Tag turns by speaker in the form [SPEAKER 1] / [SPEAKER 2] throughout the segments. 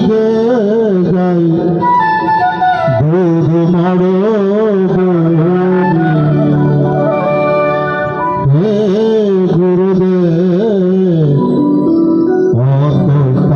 [SPEAKER 1] গে যাই দুধ মারো হে গুরুদেব অত দিন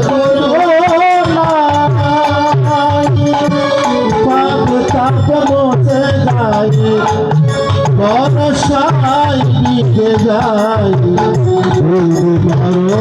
[SPEAKER 1] বন্ধু তুমি বরসাই দিকে যাই মারো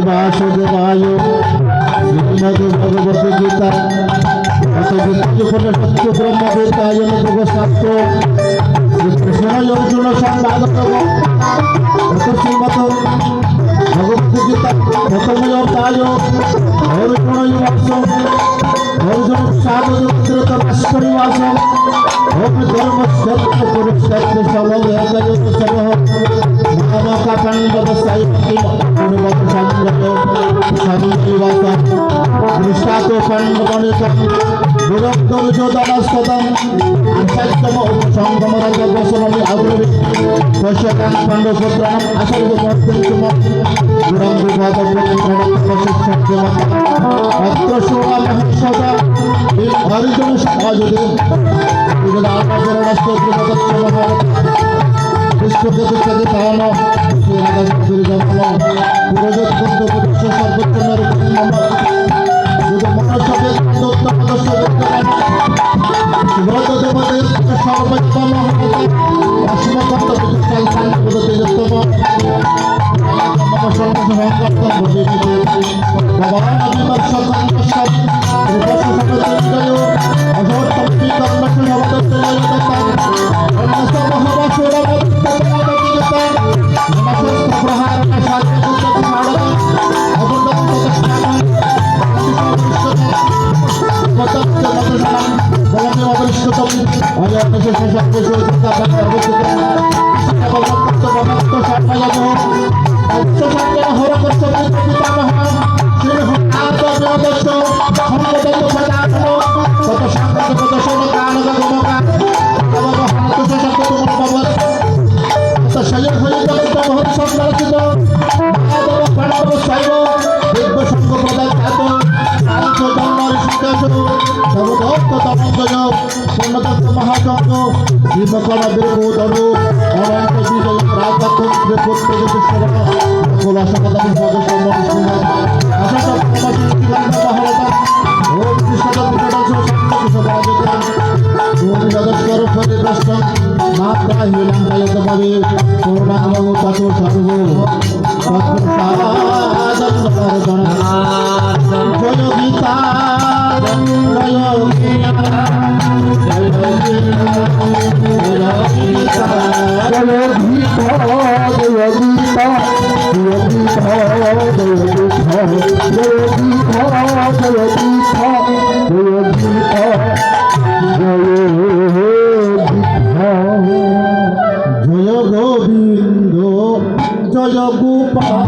[SPEAKER 1] वासुदेवाय श्रीमद् भगवत गीता सत्य ब्रह्मवेदाय शास्त्र श्री कृष्ण अर्जुन संवाद श्रीमद भगवत गीता प्रथम अध्याय अर्जुन अर्जुन साधुवास धर्म सत्य कुरुक्षेत्र अर्जुन समाजदेव পরিবেষ্ট মাত্রা হিলাম কায়তভাবে পূর্ণাঙ্গ তত সর্ব তৎপ্রসাদন জয় গীতা জয় গীতা জয় গীতা জয় গীতা জয় গীতা জয় গোবিন্দ জয় গোপাল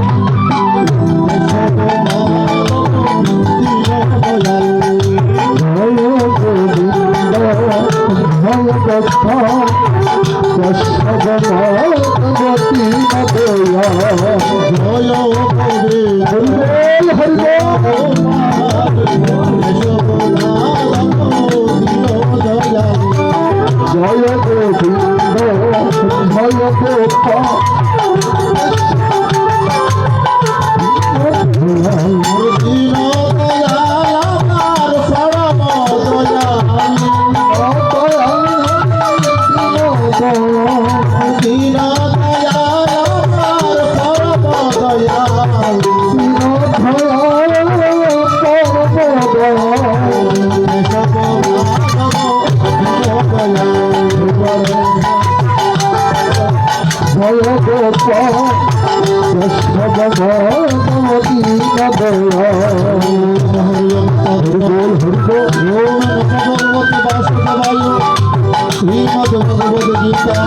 [SPEAKER 1] শ্রীমদ ভগবদ গীতা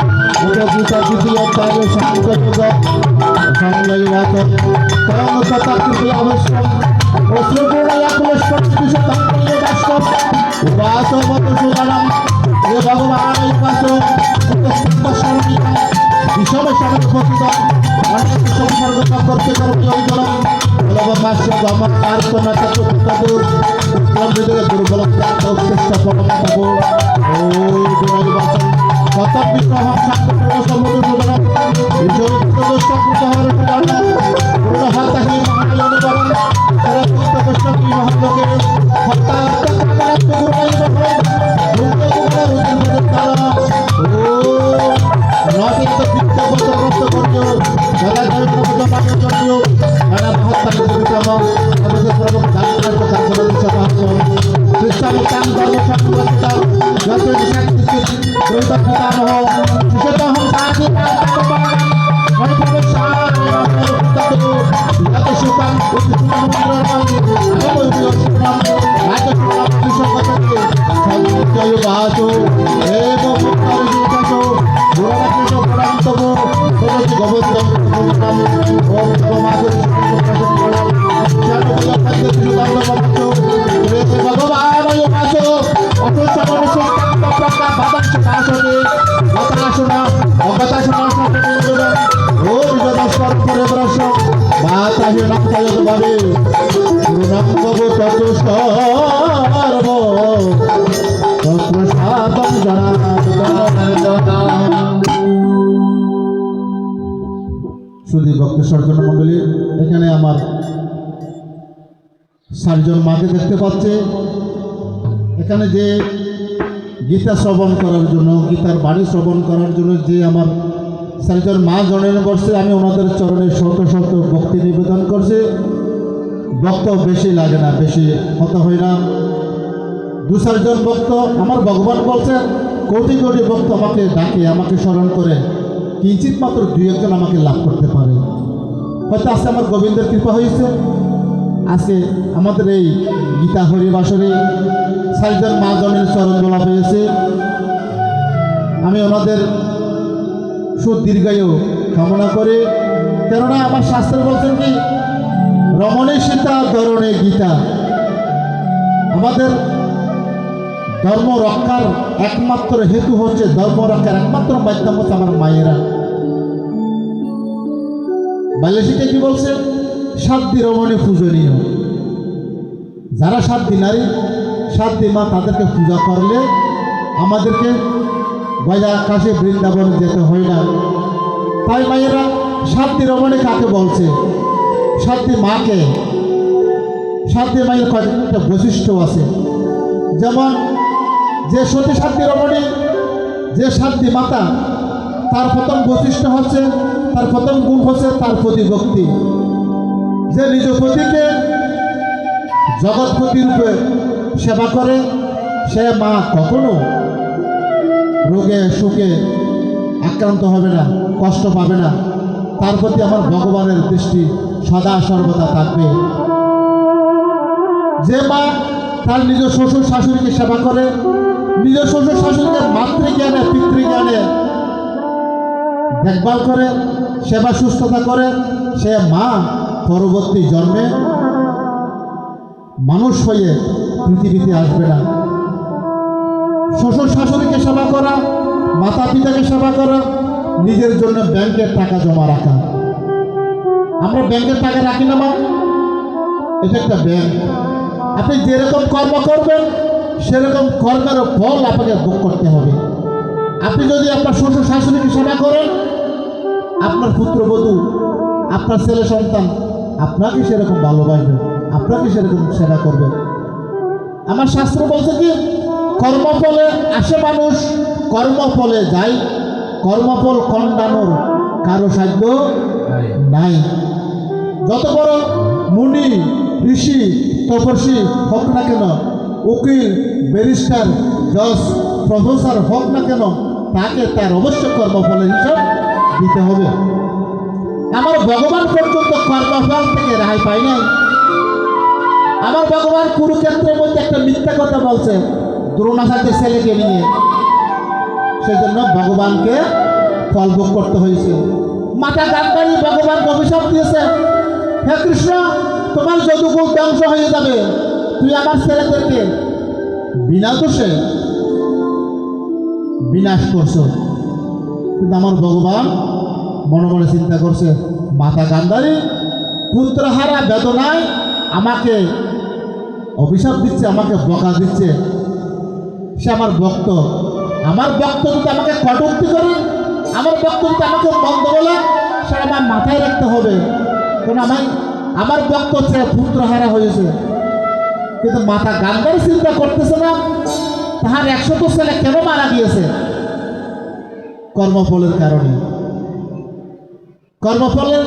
[SPEAKER 1] গীতা দ্বিতীয় অধ্যায় সংযোগ সংজ্ঞাত তং শতাকৃতি অবশ্যম অশ্রুপূর্ণয়া পুরস্কৃত বাস্তব উপাসবত সুদানম হে ভগবান উপাস উপস্থিত বিষম সমর্পিত অনেক সংসর্গ করতে করতে অঞ্চলম বলবমাস্য গমকার কন্যা চতুর্থ দুর্বল প্রাপ্ত উৎকৃষ্ট পরম তপো ও গুণবাচন শতম বিগ্রহম সাক্ষাৎ সমুদ্র সুদনম বিজয়িত দোষকৃত হর সুদন গুণহতাহি মহানয়নবরণ সরস্বত দোষকি মহালোকে হত্যার্থ কামনাত্ম গুরুময়ী বহন দুর্গ গুণ রুদ্রতারা ও নচিত্ত বিদ্যাপত প্রাপ্ত কর্য সদা জয়প্রভুত পাঠচর্য নানা মহত্তার বিক্রম আমাদের প্রভু যাত্রার কথা করে দিচ্ছে খ্রিস্টান ধর্ম সংগঠিত যত শক্তি দ্বৈত পিতামহ সুশতহম সাধি সুধী ভক্ত সজ্জন মণ্ডলী, এখানে আমার 7 জন মাকে দেখতে পাচ্ছে। এখানে যে গীতা শ্রবণ করার জন্য, গীতার বাণী শ্রবণ করার জন্য যে আমার 4 জন মা জনের বসছে, আমি ওনাদের চরণে শত শত ভক্তি নিবেদন করছি। ভক্ত বেশি লাগে না, বেশি হতে হয় না। 2-4 জন ভক্ত, আমার ভগবান বলছেন কোটি কোটি ভক্ত আমাকে ডাকে, আমাকে স্মরণ করে, কিঞ্চিত মাত্র 2-1 জন আমাকে লাভ করতে পারে। হয়তো আজকে আমার গোবিন্দের কৃপা হয়েছে, আজকে আমাদের এই গীতা হরিবাসরে 4 জন মা জনের চরণ দোলা পেয়েছে। আমি ওনাদের সুদীর্ঘায়ু কামনা করে, কেননা আমার শাস্ত্রে বলছেন কি, রমণী সীতা ধরণে গীতা। আমাদের ধর্ম রক্ষার একমাত্র হেতু হচ্ছে, ধর্ম রক্ষার একমাত্র মাধ্যম হচ্ছে আমার মায়েরা। বাল্যসীকে কি বলছে, সাধ্যি রমণী পূজনীয়। যারা সাধ্যি নারী, সাধ্যি মা, তাদেরকে পূজা করলে আমাদেরকে গয়া কাশে বৃন্দাবন যেতে হয় না। তাই মায়েরা সাধ্যি রমণী কাকে বলছে, সাধ্যি মাকে। সাধ্যি মায়ের কয়েকটা বৈশিষ্ট্য আছে, যেমন যে সতী সাধ্যি রমণী যে শান্তি মাতা, তার প্রথম বৈশিষ্ট্য হচ্ছে, তার প্রথম গুণ হচ্ছে তার প্রতি ভক্তি। যে নিজ পতিকে জগৎপতি রূপে সেবা করে, সে মা কখনো রোগে সুখে আক্রান্ত হবে না, কষ্ট পাবে না। তার প্রতি আমার ভগবানের দৃষ্টি সদা সর্বদা থাকবে। যে মা তার নিজ শ্বশুর শাশুড়িকে সেবা করে, নিজ শ্বশুর শাশুড়িকে মাতৃজ্ঞানে পিতৃজ্ঞানে দেখভাল করে, সেবা সুস্থতা করে, সে মা পরবর্তী জন্মে মানুষ হয়ে পৃথিবীতে আসবে না। শ্বশুর শাশুড়িকে সেবা করা, মাতা পিতাকে সেবা করা, নিজের জন্য ব্যাংকের টাকা জমা রাখা। আমরা ব্যাংকের টাকা রাখি না মা, এটা একটা ব্যাংক। আপনি যেরকম কর্ম করবেন সেরকম কর্মের ফল আপনাকে ভোগ করতে হবে। আপনি যদি আপনার শ্বশুর শাশুড়িকে সেবা করেন, আপনার পুত্রবধূ, আপনার ছেলে সন্তান আপনাকে সেরকম ভালোবাসবে, আপনাকে সেরকম সেবা করবে। আমার শাস্ত্র বলছে কি, কর্মফলে আসে মানুষ, কর্মফলে যায়, কর্মফল খণ্ডানোর কারো সাধ্য নাই। যত বড় মুনি ঋষি তপস্বী হোক না কেন, উকিল ব্যারিস্টার জজ প্রফেসর হোক না কেন, তাকে তার অবশ্য কর্মফলের হিসাব দিতে হবে। আমার ভগবান পর্যন্ত কর্মফল থেকে রেহাই পায় নাই। আমার ভগবান কুরুক্ষেত্রের মধ্যে একটা মিথ্যা কথা বলছে দ্রোণাচার্যের ছেলেকে নিয়ে, সেজন্য ভগবানকে ফল ভোগ করতে হয়েছে। মাতা গান্ধারী ভগবানকে অভিশাপ দিয়েছে, হে কৃষ্ণ, তোমার যদুকুল ধ্বংস হয়ে যাবে, তুই আমার ছেলেদেরকে বিনা দোষে বিনাশ করছো। কিন্তু আমার ভগবান মনে মনে চিন্তা করছে, মাতা গান্ধারী পুত্রহারা বেদনায় আমাকে অভিশাপ দিচ্ছে, আমাকে বকা দিচ্ছে, সে আমার ভক্ত। আমার ভক্ত যদি আমাকে কটূক্তি করে, আমার ভক্ত যদি আমাকে মন্দ বলে, সেটা আমার মাথায় রাখতে হবে। কারণ আমার ভক্ত হচ্ছে পুত্রহারা হয়েছে। কিন্তু মাতা গান্ধারী চিন্তা করতেছে না তাহার 100 ছেলে কেন মারা গিয়েছে, কর্মফলের কারণে। কর্মফলের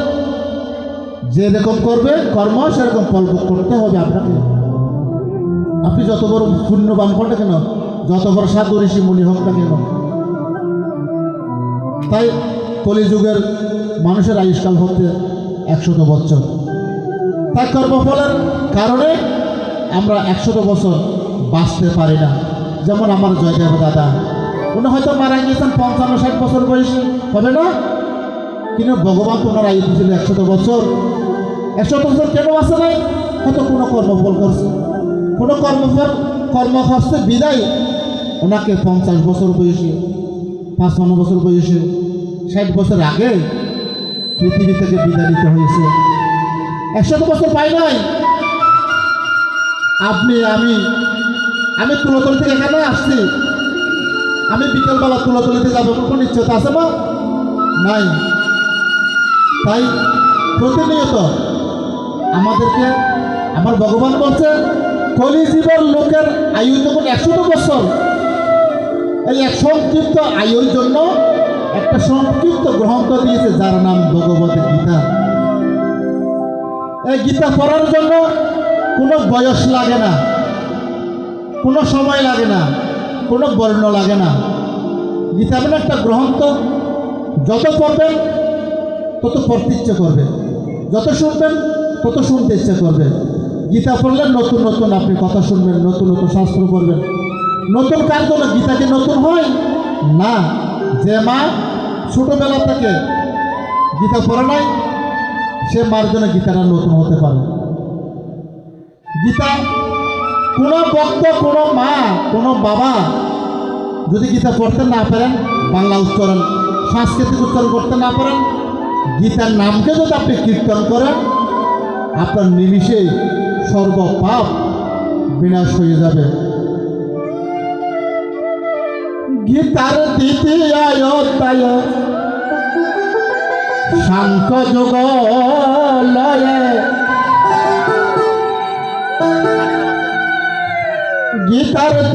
[SPEAKER 1] যেরকম করবে কর্ম, সেরকম ফল ভোগ করতে হবে আপনাকে। আপনি যত বড় পুণ্যবান হন না কেন, যত বড় সাধু ঋষি মুনি হোক না কেন। তাই কলিযুগের মানুষের আয়ুষ্কাল হচ্ছে 100 বছর। তাই কর্মফলের কারণে আমরা 100 বছর বাঁচতে পারি না। যেমন আমার জয়দেব দাদা, উনি হয়তো মারা গিয়েছেন 55-60 বছর বয়সে, হবে না? কিন্তু ভগবান তো ওনার আয়ু ছিল 100 বছর। 100 বছর কেন আসে নাই? হয়তো কোনো কর্মফল করছে, কোনো কর্মফল বিদায় ওনাকে 50 বছর বয়সে, 55 বছর বয়সে, 60 বছর আগে পৃথিবী থেকে বিদায় নিতে হয়েছে। 100 বছর পাই নাই। আপনি আমি তুলাতলি থেকে এখানে আসছি, আমি বিকেলবেলা তুলাতলিতে যাবো, কোনো নিশ্চয়তা আছে না? নাই। তাই প্রতিনিয়ত আমাদেরকে আমার ভগবান বলছে, কলিজীবের লোকের আয়ু যখন 100 বছর, এই এক সংক্ষিপ্ত আয়ুর জন্য একটা সংক্ষিপ্ত গ্রন্থ দিয়েছে, যার নাম ভগবত গীতা। এই গীতা পড়ার জন্য কোনো বয়স লাগে না, কোনো সময় লাগে না, কোনো বর্ণ লাগে না। গীতা মানে একটা গ্রন্থ, যত পড়বেন তত পড়তে ইচ্ছে করবে, যত শুনবেন তত শুনতে ইচ্ছে করবে। গীতা পড়লে নতুন নতুন আপনি কথা শুনবেন, নতুন নতুন শাস্ত্র পড়বেন। নতুন কার জন্য গীতা কি নতুন হয় না? যে মা ছোটবেলা থেকে গীতা পড়ে নাই, সে মার জন্য গীতাটা নতুন হতে পারে। গীতা কোনো ভক্ত, কোনো মা, কোনো বাবা যদি গীতা পড়তে না পারেন, বাংলা উচ্চারণ সাংস্কৃতিক উচ্চারণ করতে না পারেন, গীতার নামকে যদি আপনি কীর্তন করেন, আপনার নিমিষে সর্বপাপ বিনাশ হয়ে যাবে। গীতার দ্বিতীয় অধ্যায় সাংখ্য যোগ লয়ে, গীতার